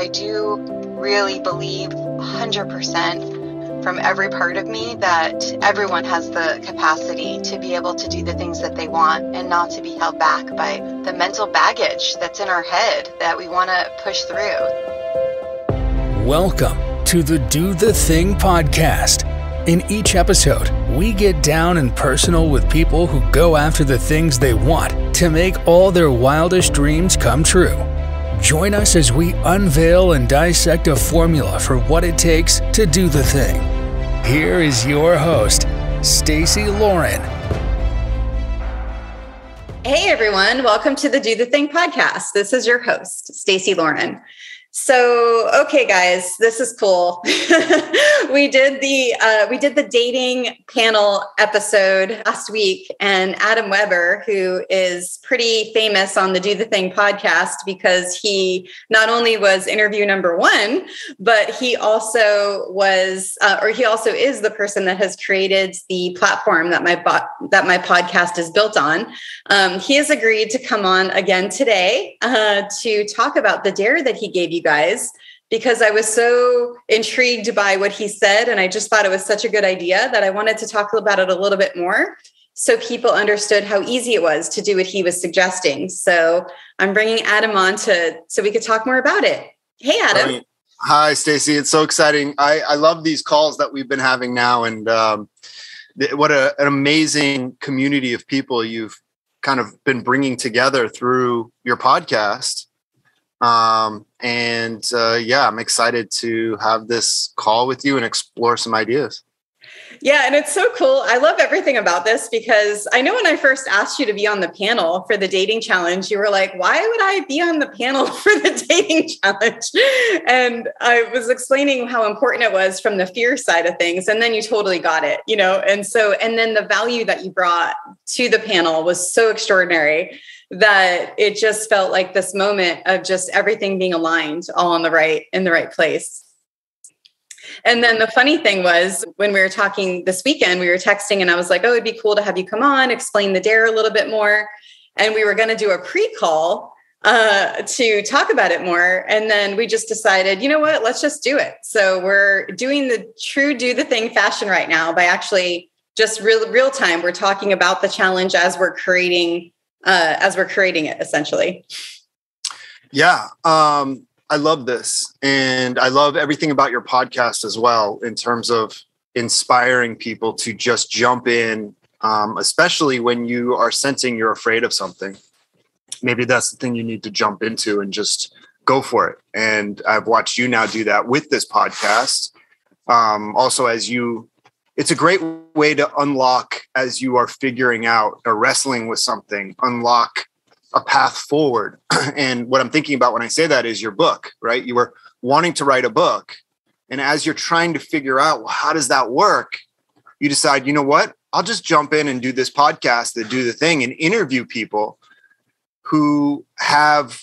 do really believe 100% from every part of me that everyone has the capacity to be able to do the things that they want and not to be held back by the mental baggage that's in our head that we want to push through. Welcome to the Do the Thing podcast. In each episode, we get down and personal with people who go after the things they want to make all their wildest dreams come true. Join us as we unveil and dissect a formula for what it takes to do the thing. Here is your host, Stacey Lauren. Hey everyone, welcome to the Do the Thing podcast. This is your host, Stacey Lauren. So, okay, guys, this is cool. We did the dating panel episode last week, and Adam Weber, who is pretty famous on the Do the Thing podcast because he not only was interview number one, but he also was, he also is the person that has created the platform that my podcast is built on. He has agreed to come on again today to talk about the dare that he gave you guys, because I was so intrigued by what he said. And I just thought it was such a good idea that I wanted to talk about it a little bit more so people understood how easy it was to do what he was suggesting. So I'm bringing Adam on so we could talk more about it. Hey, Adam. Hi, Stacey. It's so exciting. I love these calls that we've been having now. And what an amazing community of people you've kind of been bringing together through your podcast. I'm excited to have this call with you and explore some ideas. Yeah. And it's so cool. I love everything about this because I know when I first asked you to be on the panel for the dating challenge, you were like, why would I be on the panel for the dating challenge? And I was explaining how important it was from the fear side of things. And then you totally got it, and then the value that you brought to the panel was so extraordinary that it just felt like this moment of just everything being aligned all in the right place. And then the funny thing was when we were talking this weekend, we were texting and I was like, oh, it'd be cool to have you come on, explain the dare a little bit more. And we were going to do a pre-call to talk about it more. And then we just decided, you know what, let's just do it. So we're doing the true do the thing fashion right now by actually just real time. We're talking about the challenge as we're creating it, essentially. Yeah. I love this. And I love everything about your podcast as well, in terms of inspiring people to just jump in, especially when you are sensing you're afraid of something. Maybe that's the thing you need to jump into and just go for it. And I've watched you now do that with this podcast. Also, it's a great way to unlock, as you are figuring out or wrestling with something, unlock a path forward. And what I'm thinking about when I say that is your book, right? You were wanting to write a book. And as you're trying to figure out, well, how does that work? You decide, you know what? I'll just jump in and do this podcast that do the thing and interview people who have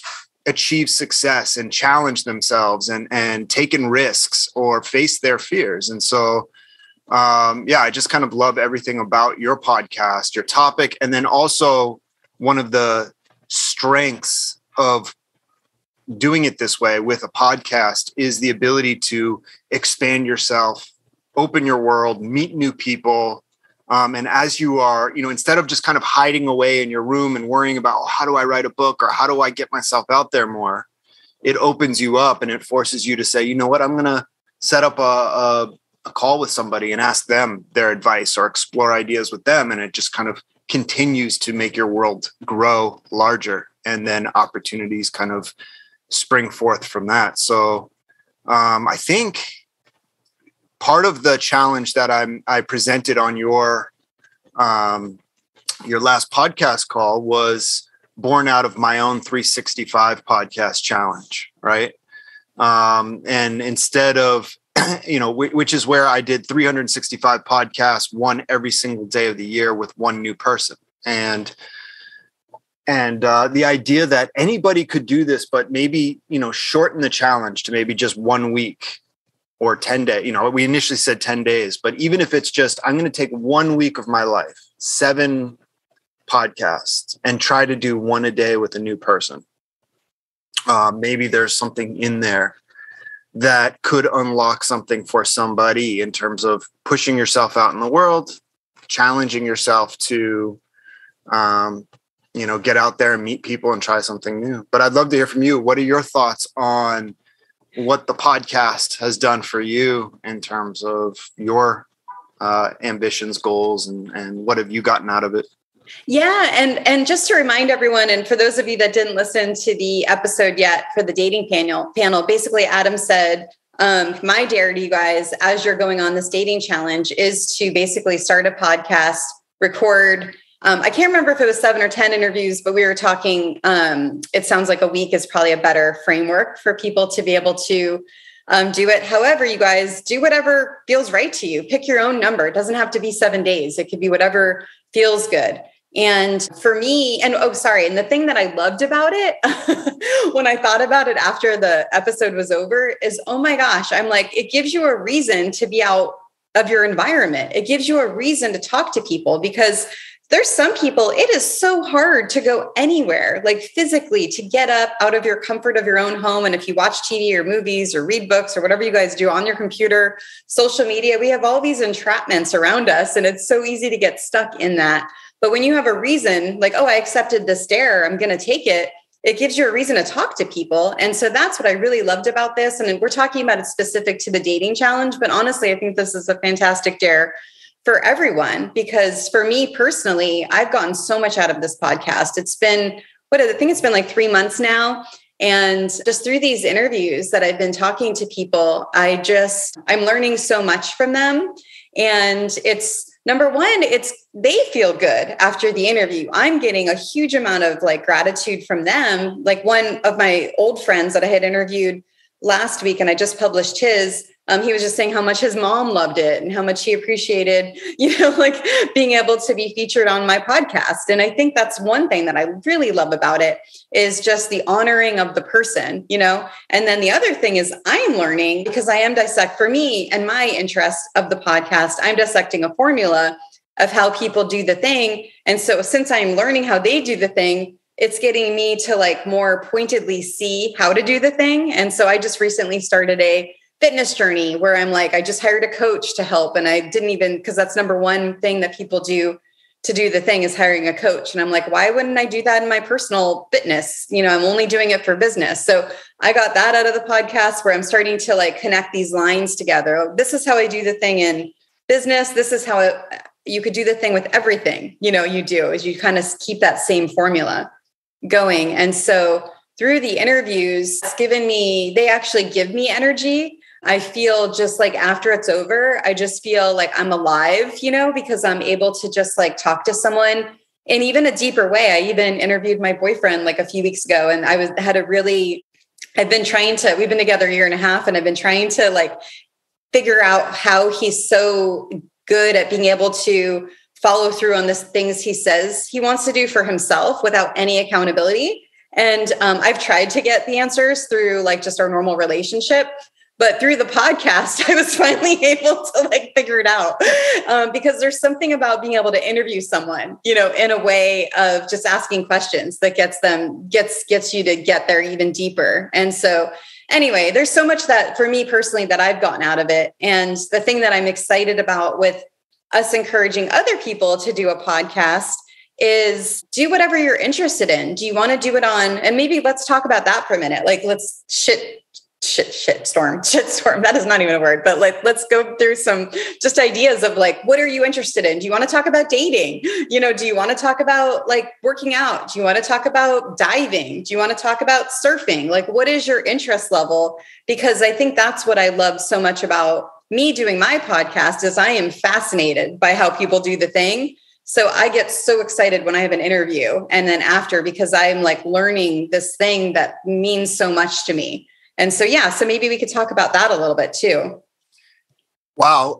achieved success and challenged themselves and taken risks or faced their fears. And so, I just kind of love everything about your podcast, your topic. And then also one of the strengths of doing it this way with a podcast is the ability to expand yourself, open your world, meet new people. And as you are, instead of just kind of hiding away in your room and worrying about, how do I write a book or how do I get myself out there more? It opens you up and it forces you to say, you know what, I'm going to set up a call with somebody and ask them their advice or explore ideas with them. And it just kind of continues to make your world grow larger. And then opportunities kind of spring forth from that. So I think part of the challenge that I presented on your last podcast call was born out of my own 365 podcast challenge, right? And instead of, which is where I did 365 podcasts, one every single day of the year with one new person. And the idea that anybody could do this, but maybe, shorten the challenge to maybe just 1 week or 10 days. We initially said 10 days, but even if it's just, I'm going to take 1 week of my life, 7 podcasts, and try to do one a day with a new person. Maybe there's something in there that could unlock something for somebody in terms of pushing yourself out in the world, challenging yourself to, get out there and meet people and try something new. But I'd love to hear from you. What are your thoughts on what the podcast has done for you in terms of your ambitions, goals, and what have you gotten out of it? Yeah. And just to remind everyone, and for those of you that didn't listen to the episode yet for the dating panel, basically Adam said, my dare to you guys, as you're going on this dating challenge, is to basically start a podcast, record. I can't remember if it was 7 or 10 interviews, but we were talking, it sounds like a week is probably a better framework for people to be able to do it. However, you guys, do whatever feels right to you. Pick your own number. It doesn't have to be 7 days. It could be whatever feels good. And for me, and the thing that I loved about it when I thought about it after the episode was over is, oh my gosh, I'm like, it gives you a reason to be out of your environment. It gives you a reason to talk to people, because there's some people, it is so hard to go anywhere, like physically, to get up out of your comfort of your own home. And if you watch TV or movies or read books or whatever you guys do on your computer, social media, we have all these entrapments around us, and it's so easy to get stuck in that. But when you have a reason, like, oh, I accepted this dare, I'm going to take it, it gives you a reason to talk to people. And so that's what I really loved about this. And we're talking about it specific to the dating challenge, but honestly, I think this is a fantastic dare for everyone, because for me personally, I've gotten so much out of this podcast. It's been, I think it's been like 3 months now. And just through these interviews that I've been talking to people, I'm learning so much from them. And it's, number one, they feel good after the interview. I'm getting a huge amount of like gratitude from them. Like one of my old friends that I had interviewed last week, and I just published his, he was just saying how much his mom loved it and how much he appreciated, like being able to be featured on my podcast. And I think that's one thing that I really love about it, is just the honoring of the person, And then the other thing is I'm learning, because I am for me and my interest of the podcast, I'm dissecting a formula of how people do the thing. And so since I'm learning how they do the thing, it's getting me to like more pointedly see how to do the thing. And so I just recently started a fitness journey where I'm like, I just hired a coach to help. And I didn't even, because that's number one thing that people do to do the thing is hiring a coach. And I'm like, why wouldn't I do that in my personal fitness? I'm only doing it for business. So I got that out of the podcast, where I'm starting to like connect these lines together. Oh, this is how I do the thing in business. This is how you could do the thing with everything, you do, is you kind of keep that same formula going. And so through the interviews, they actually give me energy. I feel just like after it's over, I just feel like I'm alive, because I'm able to just like talk to someone in even a deeper way. I even interviewed my boyfriend like a few weeks ago, and we've been together a year and a half, and I've been trying to like figure out how he's so good at being able to follow through on the things he says he wants to do for himself without any accountability. And I've tried to get the answers through like just our normal relationship. But through the podcast, I was finally able to like figure it out, because there's something about being able to interview someone, in a way of just asking questions that gets you to get there even deeper. And so anyway, there's so much that for me personally that I've gotten out of it. And the thing that I'm excited about with us encouraging other people to do a podcast is do whatever you're interested in. Do you want to do it on, and maybe let's talk about that for a minute. Like let's shitstorm. That is not even a word, but like, let's go through some just ideas of like, what are you interested in? Do you want to talk about dating? Do you want to talk about like working out? Do you want to talk about diving? Do you want to talk about surfing? Like, what is your interest level? Because I think that's what I love so much about me doing my podcast is I am fascinated by how people do the thing. So I get so excited when I have an interview and then after, because I'm like learning this thing that means so much to me. And so, so maybe we could talk about that a little bit too. Wow.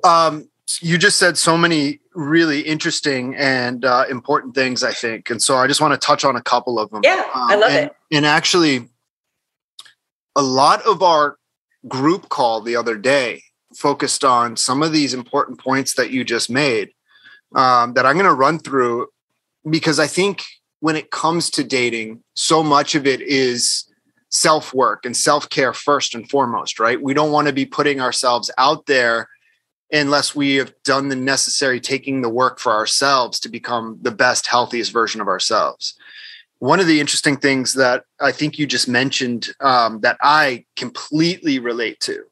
You just said so many really interesting and important things, I think. And so I just want to touch on a couple of them. Yeah, I love it. And actually, a lot of our group call the other day focused on some of these important points that you just made that I'm going to run through, because I think when it comes to dating, so much of it is self-work and self-care first and foremost, right? We don't want to be putting ourselves out there unless we have done the necessary taking the work for ourselves to become the best, healthiest version of ourselves. One of the interesting things that I think you just mentioned that I completely relate to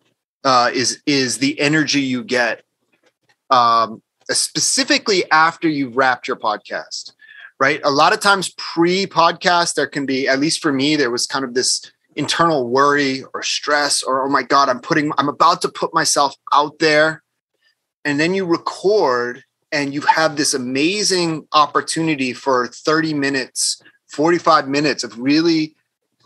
is the energy you get specifically after you've wrapped your podcast, right? A lot of times pre-podcast, there can be, at least for me, there was kind of this internal worry or stress or, oh my God, I'm about to put myself out there. And then you record and you have this amazing opportunity for 30 minutes, 45 minutes of really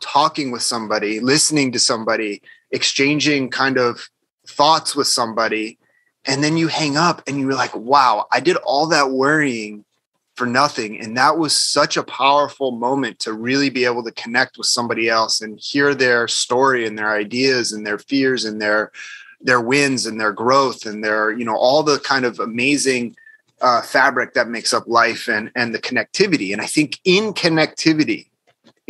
talking with somebody, listening to somebody, exchanging kind of thoughts with somebody. And then you hang up and you're like, wow, I did all that worrying for nothing. And that was such a powerful moment to really be able to connect with somebody else and hear their story and their ideas and their fears and their wins and their growth and their, all the kind of amazing fabric that makes up life and the connectivity. And I think in connectivity,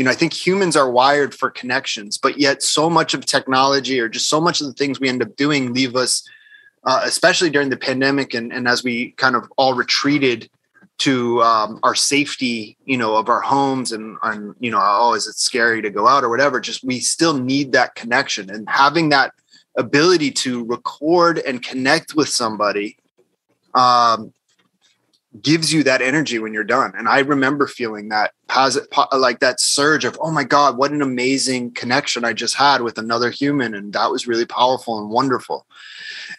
I think humans are wired for connections, but yet so much of technology or just so much of the things we end up doing leave us, especially during the pandemic and as we kind of all retreated to our safety, of our homes and oh, is it scary to go out or whatever? Just we still need that connection, and having that ability to record and connect with somebody gives you that energy when you're done. And I remember feeling that like that surge of, oh my God, what an amazing connection I just had with another human. And that was really powerful and wonderful.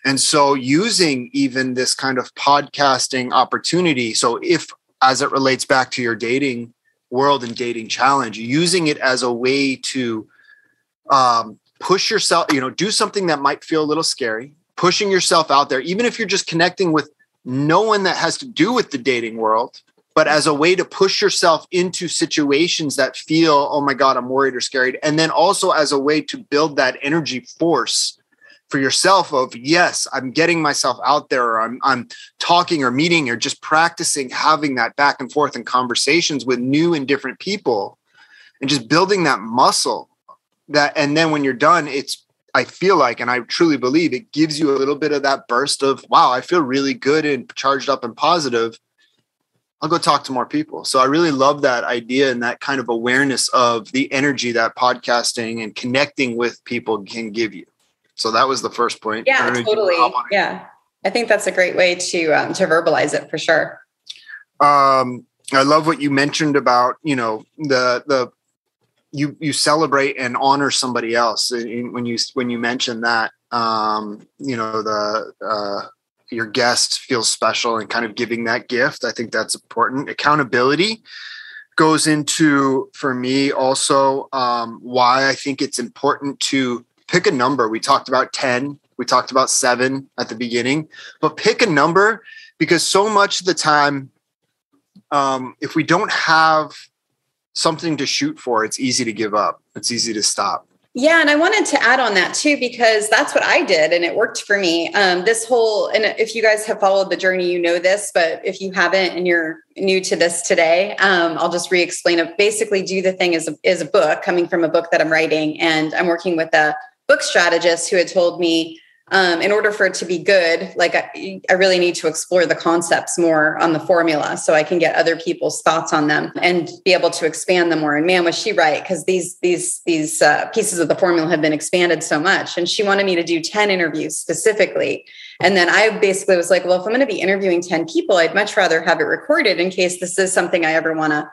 And so using even this kind of podcasting opportunity. So if, as it relates back to your dating world and dating challenge, using it as a way to push yourself, do something that might feel a little scary, pushing yourself out there, even if you're just connecting with no one that has to do with the dating world, but as a way to push yourself into situations that feel, oh my God, I'm worried or scared. And then also as a way to build that energy force for yourself of, yes, I'm getting myself out there, or I'm talking or meeting or just practicing having that back and forth and conversations with new and different people and just building that muscle. And then when you're done, I feel like, and I truly believe it gives you a little bit of that burst of, wow, I feel really good and charged up and positive. I'll go talk to more people. So I really love that idea and that kind of awareness of the energy that podcasting and connecting with people can give you. So that was the first point. Yeah, totally. Yeah. I think that's a great way to verbalize it for sure. I love what you mentioned about, you celebrate and honor somebody else. When you mention that, your guest feels special and kind of giving that gift. I think that's important. Accountability goes into, for me also, why I think it's important to pick a number. We talked about 10, we talked about 7 at the beginning, but pick a number, because so much of the time, if we don't have something to shoot for, it's easy to give up. It's easy to stop. Yeah. And I wanted to add on that too, because that's what I did and it worked for me. And if you guys have followed the journey, you know this, but if you haven't and you're new to this today, I'll just re-explain it. Basically, Do the Thing is a book coming from a book that I'm writing, and I'm working with a book strategist who had told me, in order for it to be good, like I really need to explore the concepts more on the formula so I can get other people's thoughts on them and be able to expand them more. And man, was she right, because these pieces of the formula have been expanded so much. And she wanted me to do 10 interviews specifically. And then I basically was like, well, if I'm going to be interviewing 10 people, I'd much rather have it recorded in case this is something I ever want to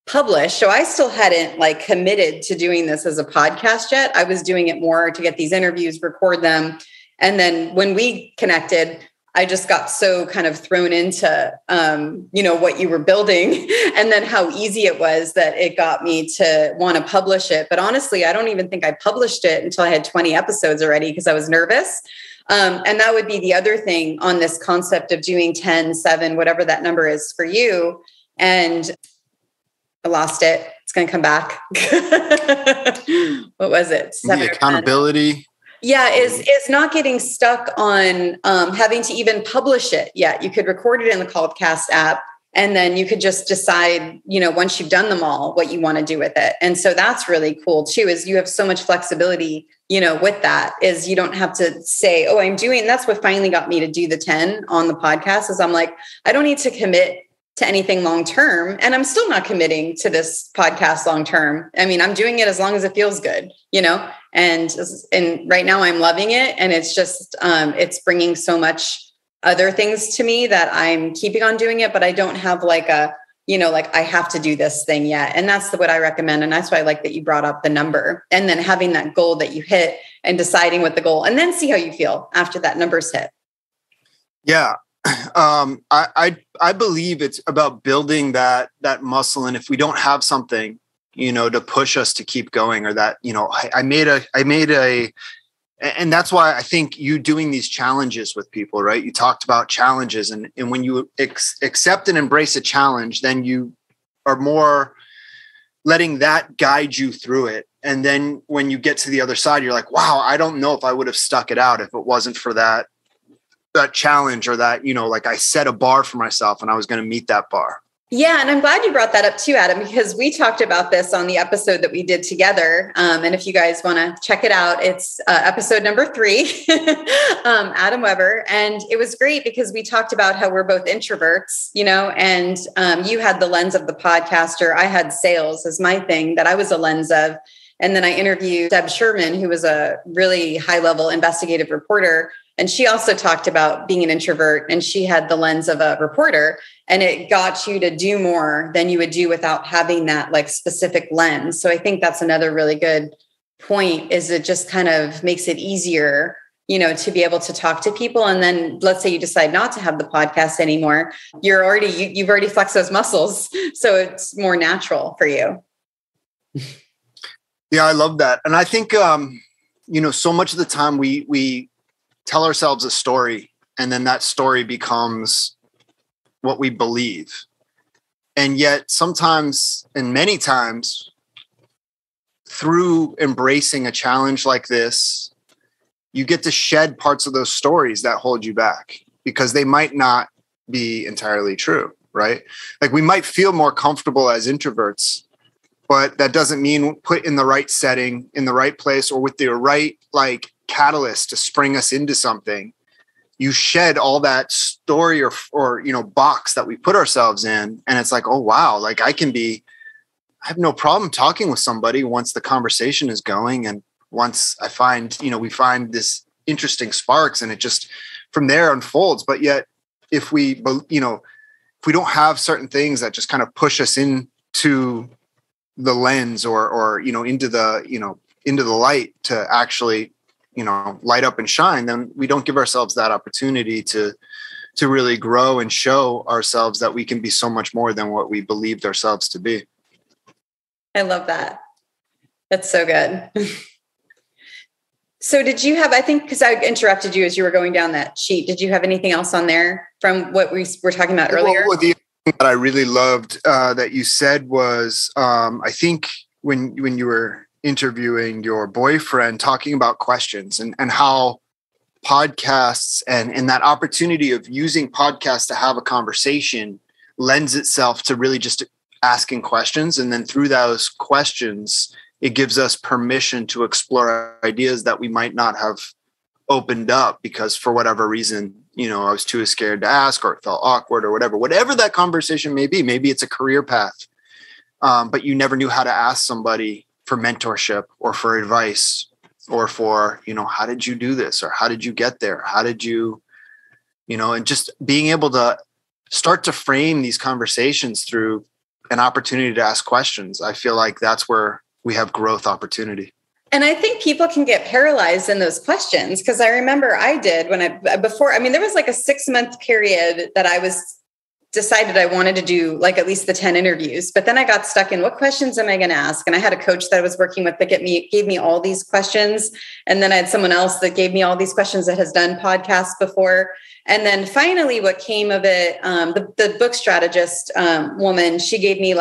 publish. So I still hadn't committed to doing this as a podcast yet. I was doing it more to get these interviews, record them. And then when we connected, I just got so kind of thrown into, what you were building and then how easy it was that it got me to want to publish it. But honestly, I don't even think I published it until I had 20 episodes already because I was nervous. And that would be the other thing on this concept of doing 10, 7, whatever that number is for you. And I lost it. It's going to come back. What was it? 7 the accountability. Yeah, is not getting stuck on having to even publish it yet. You could record it in the CallCast app And then you could just decide, once you've done them all, what you want to do with it. And so that's really cool too, is you have so much flexibility, with that, is you don't have to say, oh, that's what finally got me to do the 10 on the podcast, is I'm like, I don't need to commit to anything long-term. And I'm still not committing to this podcast long-term. I mean, I'm doing it as long as it feels good, and right now I'm loving it. And it's just, it's bringing so much other things to me that I'm keeping on doing it, but I don't have like I have to do this thing yet. And that's what I recommend. And that's why I like that you brought up the number, and then having that goal that you hit and deciding what the goal, and then see how you feel after that number's hit. Yeah. I believe it's about building that muscle. And if we don't have something, to push us to keep going, or that, I made a, and that's why I think you doing these challenges with people, right? You talked about challenges, and when you accept and embrace a challenge, then you are more letting that guide you through it. And then when you get to the other side, you're like, wow, I don't know if I would have stuck it out if it wasn't for that challenge, or that, like I set a bar for myself and I was going to meet that bar. Yeah. And I'm glad you brought that up too, Adam, because we talked about this on the episode that we did together. And if you guys want to check it out, it's episode number 3, Adam Weber. And it was great because we talked about how we're both introverts, and you had the lens of the podcaster. I had sales as my thing that I was a lens of. And then I interviewed Deb Sherman, who was a really high-level investigative reporter. And she also talked about being an introvert, and she had the lens of a reporter, and it got you to do more than you would do without having that like specific lens. So I think that's another really good point, is it just kind of makes it easier, to be able to talk to people. And then let's say you decide not to have the podcast anymore. You've already flexed those muscles. So it's more natural for you. Yeah, I love that. And I think, so much of the time we tell ourselves a story, and then that story becomes what we believe. And yet sometimes, and many times, through embracing a challenge like this, you get to shed parts of those stories that hold you back, because they might not be entirely true, right? Like we might feel more comfortable as introverts, but that doesn't mean put in the right setting, in the right place, or with the right catalyst to spring us into something. You shed all that story or box that we put ourselves in, and it's like, oh wow, I have no problem talking with somebody once the conversation is going, and once I find we find this interesting sparks, and it just from there unfolds. But yet, if we don't have certain things that just kind of push us into the lens or into the light to actually light up and shine, then we don't give ourselves that opportunity to really grow and show ourselves that we can be so much more than what we believed ourselves to be. I love that. That's so good. So did you have, I think, because I interrupted you as you were going down that sheet, did you have anything else on there from what we were talking about earlier? Well, the thing that I really loved that you said was, I think when you were interviewing your boyfriend, talking about questions and how podcasts and that opportunity of using podcasts to have a conversation lends itself to really just asking questions. And then through those questions, it gives us permission to explore ideas that we might not have opened up because for whatever reason, I was too scared to ask, or it felt awkward, or whatever that conversation may be. Maybe it's a career path, but you never knew how to ask somebody for mentorship or for advice, or for, how did you do this? Or how did you get there? How did you, and just being able to start to frame these conversations through an opportunity to ask questions. I feel like that's where we have growth opportunity. And I think people can get paralyzed in those questions, because I remember I did there was like a 6-month period that I was decided I wanted to do at least the 10 interviews, but then I got stuck in what questions am I going to ask? And I had a coach that I was working with that gave me all these questions. And then I had someone else that gave me all these questions that has done podcasts before. And then finally what came of it, the book strategist woman, she gave me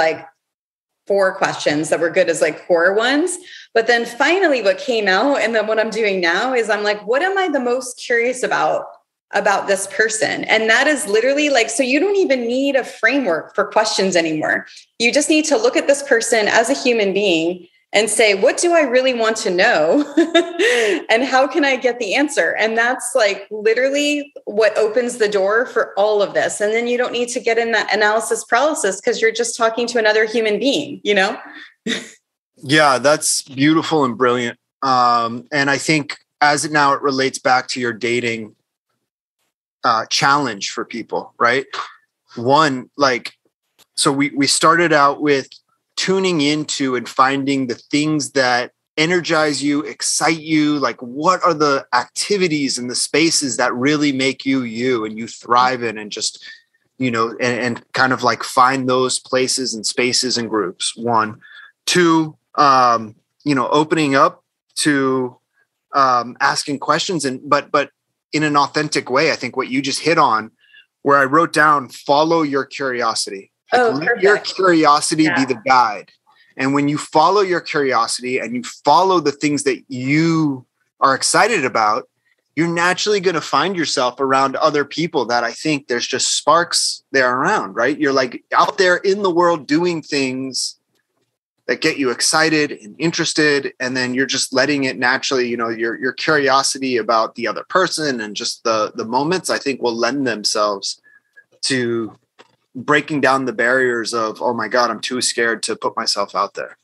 4 questions that were good as core ones. But then finally what came out, and then what I'm doing now is I'm what am I the most curious about about this person. And that is literally like, so you don't even need a framework for questions anymore. You just need to look at this person as a human being and say, what do I really want to know? And how can I get the answer? And that's like literally what opens the door for all of this. And then you don't need to get in that analysis paralysis because you're just talking to another human being, you know? Yeah, that's beautiful and brilliant. And I think as it relates back to your dating challenge for people, right? One, like, so we started out with tuning into and finding the things that energize you, excite you. Like, what are the activities and the spaces that really make you you and you thrive in, and just, you know, and kind of like find those places and spaces and groups. One, two, you know, opening up to asking questions, but in an authentic way. I think what you just hit on, where I wrote down, follow your curiosity. Let your curiosity be the guide. And when you follow your curiosity and you follow the things that you are excited about, you're naturally going to find yourself around other people that I think there's just sparks there around, right? You're like out there in the world doing things that get you excited and interested. And then you're just letting it naturally, you know, your curiosity about the other person and just the moments, I think, will lend themselves to breaking down the barriers of, oh my God, I'm too scared to put myself out there.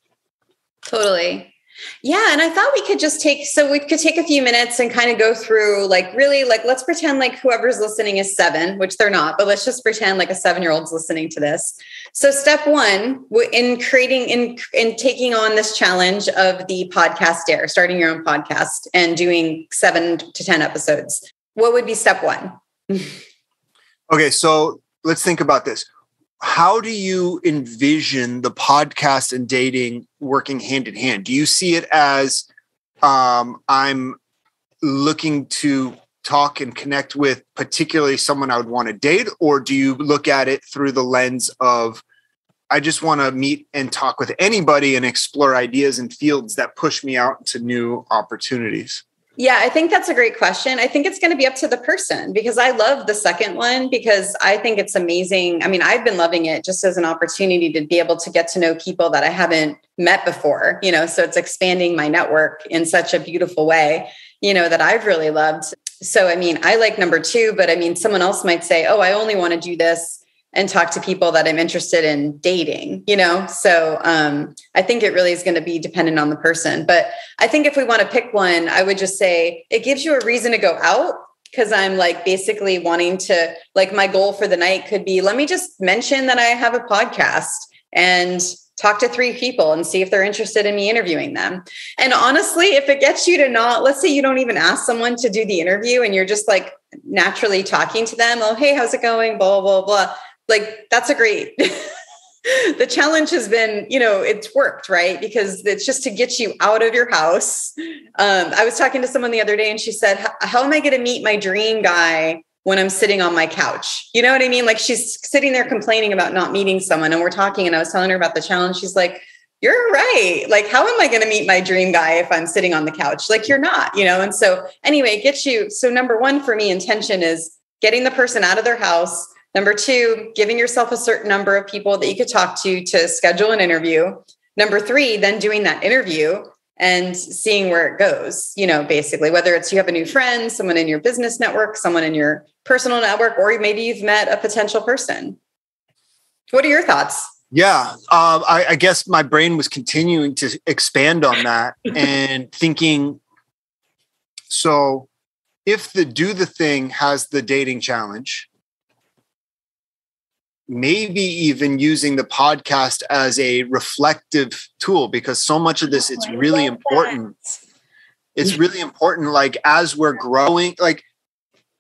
Totally. Yeah. And I thought we could just take a few minutes and kind of go through, like, really, like, let's pretend like whoever's listening is 7, which they're not, but let's just pretend like a 7-year-old's listening to this. So step 1 in taking on this challenge of the podcast dare, starting your own podcast and doing 7 to 10 episodes. What would be step 1? Okay. So let's think about this. How do you envision the podcast and dating working hand in hand? Do you see it as I'm looking to talk and connect with particularly someone I would want to date? Or do you look at it through the lens of, I just want to meet and talk with anybody and explore ideas and fields that push me out to new opportunities? Yeah, I think that's a great question. I think it's going to be up to the person, because I love the second one because I think it's amazing. I mean, I've been loving it just as an opportunity to be able to get to know people that I haven't met before, you know, so it's expanding my network in such a beautiful way, you know, that I've really loved. So, I mean, I like number 2, but I mean, someone else might say, oh, I only want to do this and talk to people that I'm interested in dating, you know? So I think it really is going to be dependent on the person. But I think if we want to pick one, I would just say it gives you a reason to go out, because I'm like basically wanting to, like, my goal for the night could be, let me just mention that I have a podcast and talk to 3 people and see if they're interested in me interviewing them. And honestly, if it gets you to not, let's say you don't even ask someone to do the interview and you're just like naturally talking to them, oh, hey, how's it going? Blah, blah, blah. Like, that's a great, the challenge has been, you know, it's worked, right? Because it's just to get you out of your house. I was talking to someone the other day and she said, how am I going to meet my dream guy when I'm sitting on my couch? You know what I mean? Like, she's sitting there complaining about not meeting someone, and we're talking, and I was telling her about the challenge. She's like, you're right. Like, how am I going to meet my dream guy if I'm sitting on the couch? Like, you're not, you know? And so anyway, it gets you. So number 1 for me, intention is getting the person out of their house. Number 2, giving yourself a certain number of people that you could talk to schedule an interview. Number 3, then doing that interview and seeing where it goes, you know, basically, whether it's you have a new friend, someone in your business network, someone in your personal network, or maybe you've met a potential person. What are your thoughts? Yeah, I guess my brain was continuing to expand on that and thinking, so if the do the thing has the dating challenge, maybe even using the podcast as a reflective tool, because so much of this, it's really important. It's really important. Like, as we're growing, like,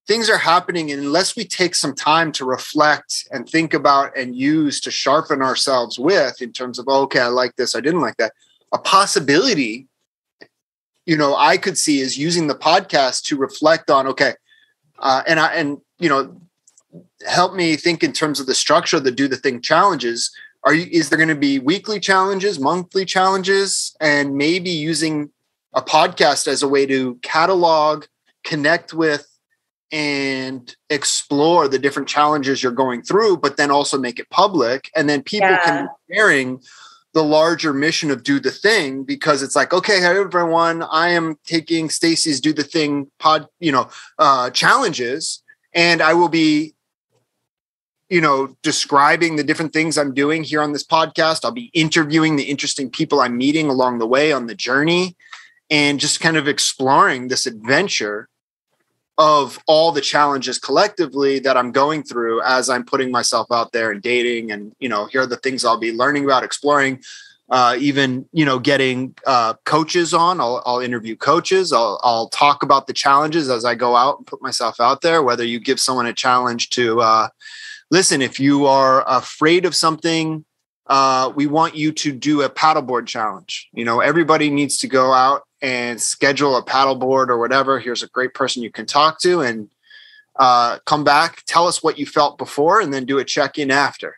things are happening, and unless we take some time to reflect and think about and use to sharpen ourselves with, in terms of, okay, I like this, I didn't like that. A possibility, you know, I could see is using the podcast to reflect on, okay, and you know, help me think in terms of the structure of the do the thing challenges. Is there going to be weekly challenges, monthly challenges, and maybe using a podcast as a way to catalog, connect with, and explore the different challenges you're going through, but then also make it public. And then people can be sharing the larger mission of Do the Thing, because it's like, okay, hey, everyone, I am taking Stacey's Do the Thing challenges, and I will be, describing the different things I'm doing here on this podcast. I'll be interviewing the interesting people I'm meeting along the way on the journey, and just kind of exploring this adventure of all the challenges collectively that I'm going through as I'm putting myself out there and dating. And, here are the things I'll be learning about, exploring, even, getting coaches on. I'll interview coaches. I'll talk about the challenges as I go out and put myself out there, whether you give someone a challenge to listen, if you are afraid of something, we want you to do a paddleboard challenge. Everybody needs to go out and schedule a paddleboard or whatever. Here's a great person you can talk to, and come back, tell us what you felt before, and then do a check-in after.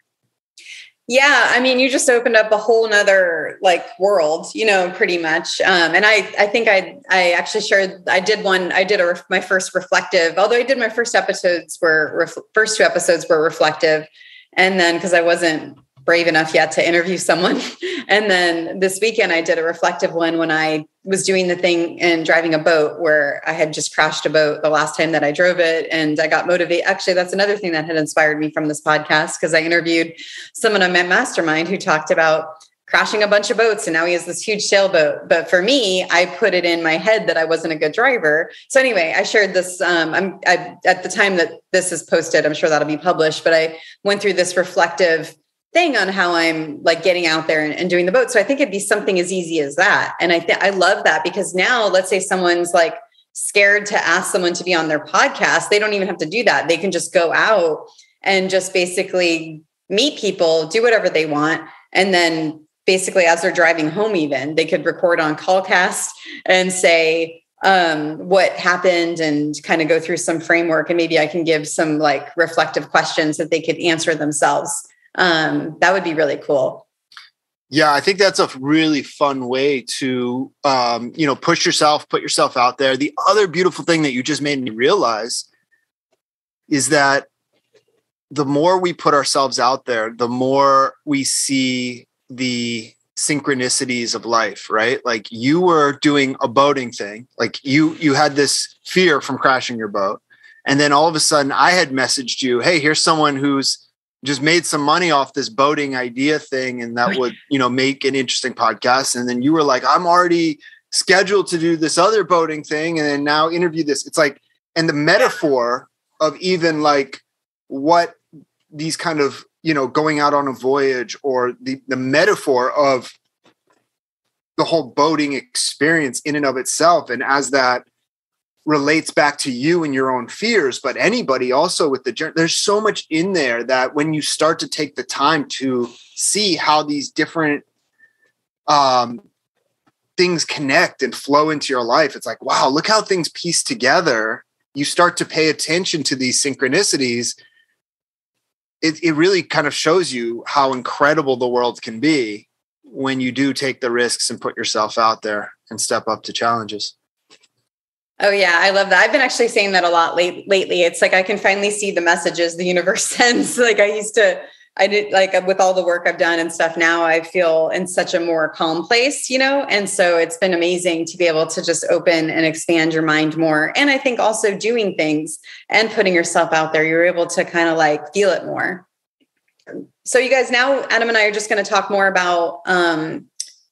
Yeah. I mean, you just opened up a whole nother world, pretty much. And I think I actually shared, my first reflective, although I did my first two episodes were reflective. And then, cause I wasn't brave enough yet to interview someone. And then this weekend I did a reflective one when I was doing the thing and driving a boat where I had just crashed a boat the last time that I drove it. And I got motivated. Actually, that's another thing that had inspired me from this podcast, because I interviewed someone on my mastermind who talked about crashing a bunch of boats, and now he has this huge sailboat. But for me, I put it in my head that I wasn't a good driver. So anyway, I shared this. At the time that this is posted, I'm sure that'll be published, but I went through this reflective thing on how I'm getting out there and doing the boat. So I think it'd be something as easy as that. And I love that, because now let's say someone's scared to ask someone to be on their podcast. They don't even have to do that. They can just go out and just basically meet people, do whatever they want. And then basically as they're driving home, even they could record on CallCast and say, what happened, and kind of go through some framework. And maybe I can give some reflective questions that they could answer themselves. That would be really cool. Yeah, I think that's a really fun way to, put yourself out there. The other beautiful thing that you just made me realize is that the more we put ourselves out there, the more we see the synchronicities of life, right? Like you were doing a boating thing, you had this fear from crashing your boat. And then all of a sudden I had messaged you, hey, here's someone who's just made some money off this boating idea thing, and that would, make an interesting podcast. And then you were like, I'm already scheduled to do this other boating thing, and then now interview this. It's and the metaphor of even what these kind of, going out on a voyage, or the metaphor of the whole boating experience in and of itself. And as that relates back to you and your own fears, but anybody also with the journey, there's so much in there that when you start to take the time to see how these different things connect and flow into your life, it's wow, look how things piece together. You start to pay attention to these synchronicities. It really kind of shows you how incredible the world can be when you do take the risks and put yourself out there and step up to challenges. Oh yeah, I love that. I've been actually saying that a lot lately. It's I can finally see the messages the universe sends. I did with all the work I've done and stuff. Now I feel in such a more calm place, and so it's been amazing to be able to just open and expand your mind more. And I think also doing things and putting yourself out there, you're able to kind of feel it more. So you guys, now Adam and I are just going to talk more about,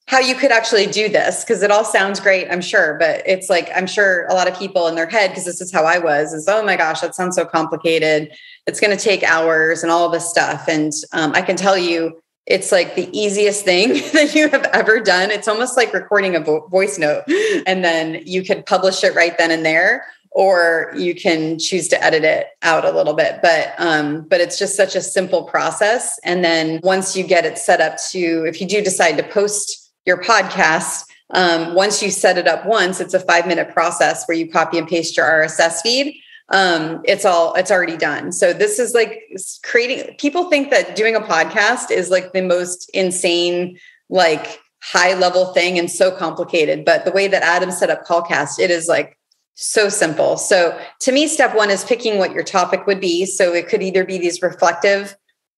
how you could actually do this, because it all sounds great, I'm sure, but it's I'm sure a lot of people in their head, because this is how I was, is, oh my gosh, that sounds so complicated. It's going to take hours and all this stuff. And I can tell you, it's the easiest thing that you have ever done. It's almost like recording a voice note, and then you could publish it right then and there, or you can choose to edit it out a little bit. But it's just such a simple process. And then once you get it set up to, if you do decide to post your podcast, once you set it up once, it's a 5-minute process where you copy and paste your RSS feed. It's already done. So this is creating, people think that doing a podcast is the most insane, high level thing and so complicated. But the way that Adam set up CallCast, it is So simple. So to me, step one is picking what your topic would be. So it could either be these reflective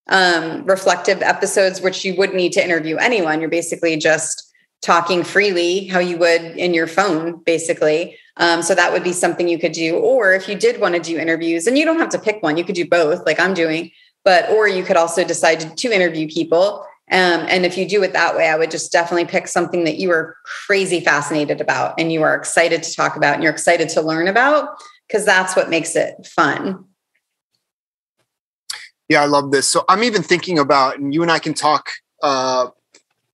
episodes, which you wouldn't need to interview anyone. You're basically just talking freely how you would in your phone, basically. So that would be something you could do. Or if you did want to do interviews, and you don't have to pick one, you could do both like I'm doing, or you could also decide to interview people. And if you do it that way, I would just definitely pick something that you are crazy fascinated about and you are excited to talk about and you're excited to learn about, because that's what makes it fun. Yeah, I love this. So I'm even thinking about, and you and I can talk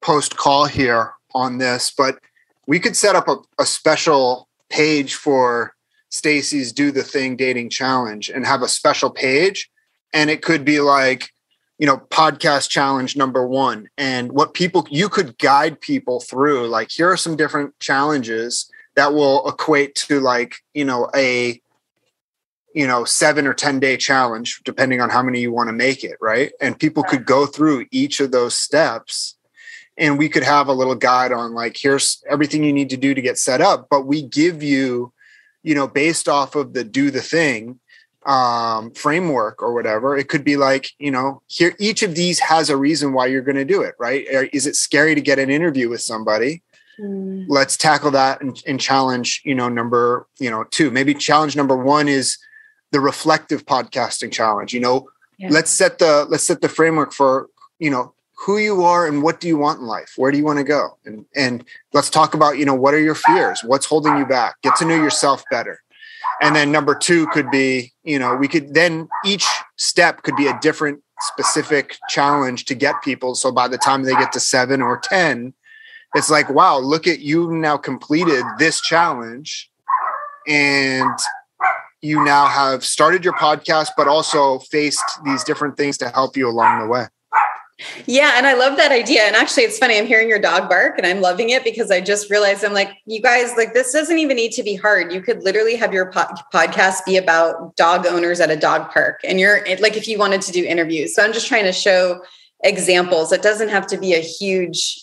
post call here on this, but we could set up a special page for Stacy's Do the Thing Dating Challenge and have a special page. And it could be like, podcast challenge number 1, and what you could guide people through, like, here are some different challenges that will equate to like, a 7 or 10 day challenge, depending on how many you want to make it. Right. And people could go through each of those steps, and we could have a little guide on like, here's everything you need to do to get set up. But we give you, based off of the Do the Thing framework or whatever, it could be like, here, each of these has a reason why you're going to do it. Right. Is it scary to get an interview with somebody? Let's tackle that and challenge, number, 2, maybe challenge number 1 is the reflective podcasting challenge. Let's set the framework for, who you are and what do you want in life? Where do you want to go? And let's talk about, what are your fears? What's holding you back? Get to know yourself better. And then number 2 could be, we could then, each step could be a different specific challenge to get people. So by the time they get to 7 or 10, it's like, wow, look at you now completed this challenge, and you now have started your podcast, but also faced these different things to help you along the way. Yeah. And I love that idea. And actually, it's funny. I'm hearing your dog bark and I'm loving it, because I just realized, I'm like, you guys, like, this doesn't even need to be hard. You could literally have your podcast be about dog owners at a dog park. And you're like, if you wanted to do interviews. So I'm just trying to show examples. It doesn't have to be a huge,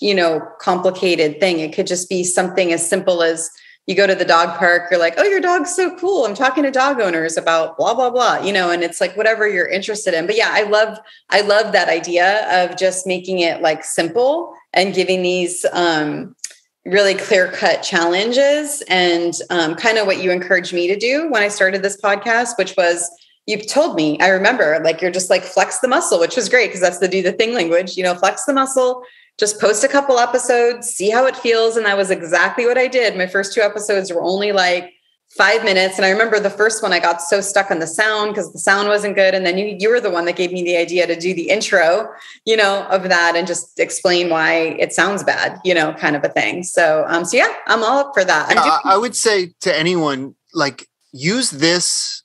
complicated thing. It could just be something as simple as, you go to the dog park, you're like, oh, your dog's so cool. I'm talking to dog owners about blah, blah, blah, and it's like whatever you're interested in. But yeah, I love that idea of just making it like simple and giving these really clear-cut challenges, and kind of what you encouraged me to do when I started this podcast, which was, you've told me, I remember, like, you're just like, flex the muscle, which was great because that's the Do the Thing language, flex the muscle. Just post a couple episodes, see how it feels. And that was exactly what I did. My first 2 episodes were only like 5 minutes. And I remember the first one, I got so stuck on the sound because the sound wasn't good. And then you were the one that gave me the idea to do the intro, of that and just explain why it sounds bad, kind of a thing. So yeah, I'm all up for that. I would say to anyone, like, use this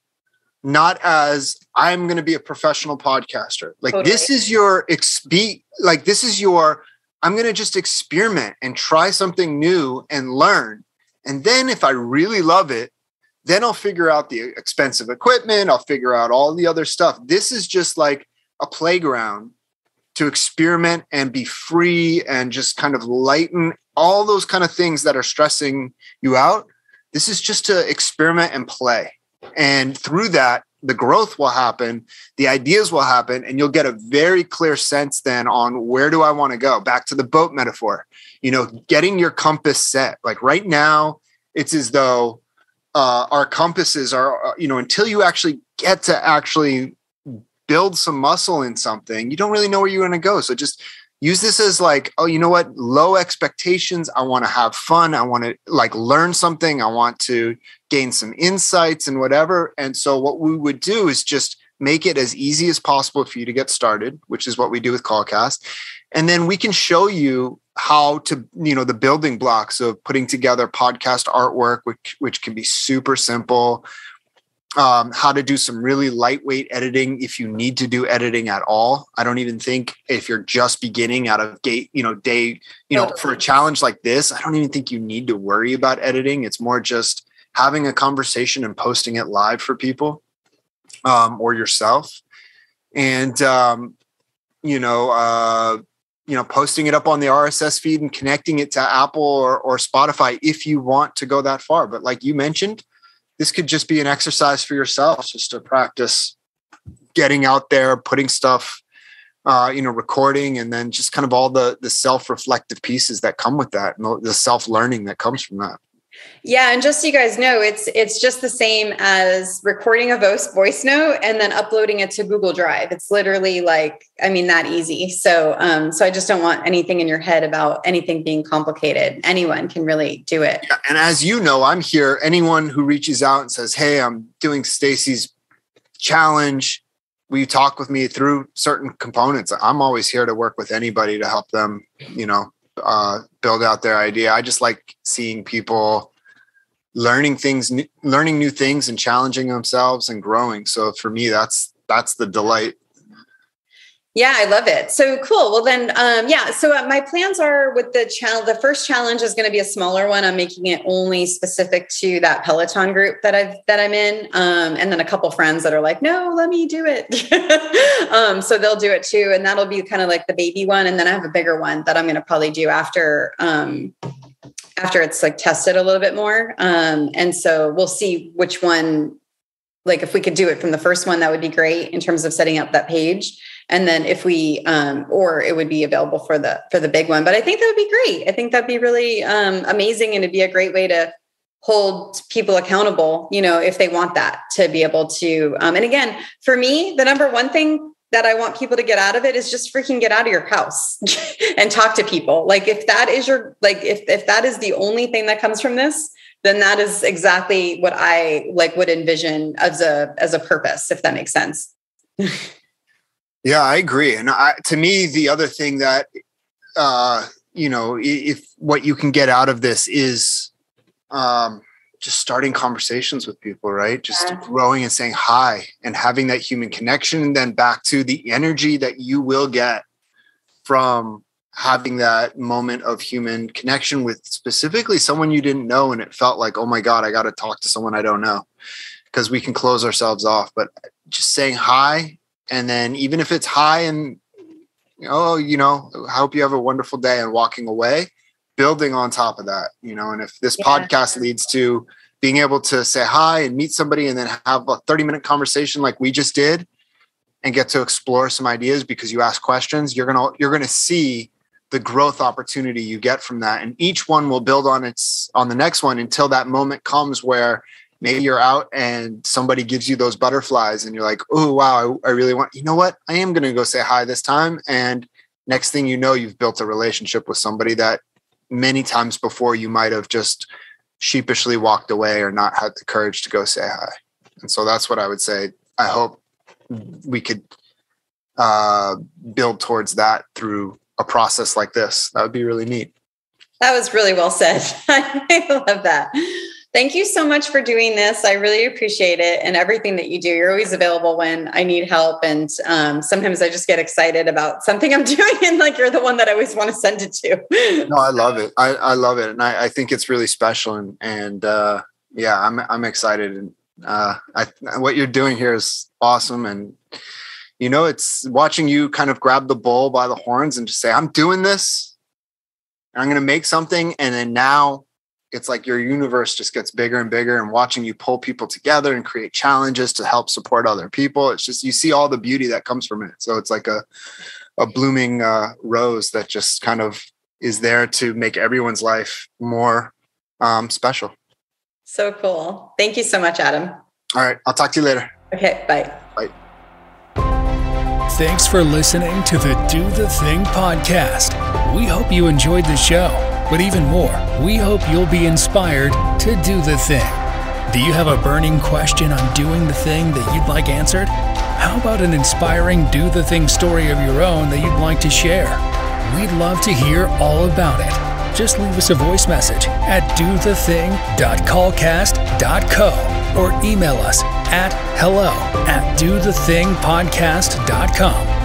not as I'm going to be a professional podcaster. Like, totally. This is your I'm going to just experiment and try something new and learn. And then if I really love it, then I'll figure out the expensive equipment. I'll figure out all the other stuff. This is just like a playground to experiment and be free and just kind of lighten all those kind of things that are stressing you out. This is just to experiment and play. And through that, the growth will happen, the ideas will happen, and you'll get a very clear sense then on where do I want to go? Back to the boat metaphor, getting your compass set. Like right now, it's as though our compasses are, until you actually get to actually build some muscle in something, you don't really know where you're going to go. So just use this as like, oh, you know what? Low expectations. I want to have fun. I want to like learn something. I want to gain some insights and whatever. And so what we would do is just make it as easy as possible for you to get started, which is what we do with CallCast. And then we can show you how to, the building blocks of putting together podcast artwork, which can be super simple. How to do some really lightweight editing if you need to do editing at all. I don't even think if you're just beginning out of gate, for a challenge like this, I don't even think you need to worry about editing. It's more just having a conversation and posting it live for people or yourself. And, posting it up on the RSS feed and connecting it to Apple or Spotify if you want to go that far. But like you mentioned, this could just be an exercise for yourself, just to practice getting out there, putting stuff, recording, and then just kind of all the self-reflective pieces that come with that, and the self-learning that comes from that. Yeah. And just so you guys know, it's just the same as recording a voice note and then uploading it to Google Drive. It's literally that easy. So I just don't want anything in your head about anything being complicated. Anyone can really do it. Yeah, and as you know, I'm here. Anyone who reaches out and says, "Hey, I'm doing Stacy's challenge. Will you talk with me through certain components?" I'm always here to work with anybody to help them, build out their idea. I just like seeing people learning new things and challenging themselves and growing. So for me, that's the delight. Yeah, I love it. So cool. Well then, So my plans are with the challenge. The first challenge is going to be a smaller one. I'm making it only specific to that Peloton group that I'm in. And then a couple friends that are like, no, let me do it. So they'll do it too. And that'll be kind of like the baby one. And then I have a bigger one that I'm going to probably do after it's like tested a little bit more. And so we'll see which one, like if we could do it from the first one, that would be great in terms of setting up that page. And then if we, or it would be available for the big one, but I think that would be great. I think that'd be really amazing. And it'd be a great way to hold people accountable, if they want that, to be able to, and again, for me, the number one thing that I want people to get out of it is just freaking get out of your house and talk to people. Like if that is if that is the only thing that comes from this, then that is exactly what I would envision as a purpose, if that makes sense. Yeah, I agree. And to me, the other thing that, if what you can get out of this is just starting conversations with people, right? Just growing and saying hi and having that human connection. And then back to the energy that you will get from having that moment of human connection with specifically someone you didn't know. And it felt like, oh my God, I got to talk to someone I don't know, because we can close ourselves off. But just saying hi. And then even if it's hi and, I hope you have a wonderful day, and walking away, building on top of that, and if this podcast leads to being able to say hi and meet somebody and then have a 30-minute conversation like we just did and get to explore some ideas because you ask questions, you're going to see the growth opportunity you get from that. And each one will build on the next one until that moment comes where maybe you're out and somebody gives you those butterflies and you're like, oh, wow, I really want, you know what? I am going to go say hi this time. And next thing you know, you've built a relationship with somebody that many times before you might have just sheepishly walked away or not had the courage to go say hi. And so that's what I would say. I hope we could build towards that through a process like this. That would be really neat. That was really well said. I love that. Thank you so much for doing this. I really appreciate it and everything that you do. You're always available when I need help. And sometimes I just get excited about something I'm doing and you're the one that I always want to send it to. No, I love it. I love it. And I think it's really special. And I'm excited. And what you're doing here is awesome. And, it's watching you kind of grab the bull by the horns and just say, I'm doing this. I'm going to make something. And then now it's like your universe just gets bigger and bigger, and watching you pull people together and create challenges to help support other people. It's just, you see all the beauty that comes from it. So it's like a blooming rose that just kind of is there to make everyone's life more special. So cool. Thank you so much, Adam. All right. I'll talk to you later. Okay. Bye. Bye. Thanks for listening to the Do the Thing podcast. We hope you enjoyed the show, but even more, we hope you'll be inspired to do the thing. Do you have a burning question on doing the thing that you'd like answered? How about an inspiring do the thing story of your own that you'd like to share? We'd love to hear all about it. Just leave us a voice message at dothething.callcast.co or email us at hello@dothethingpodcast.com.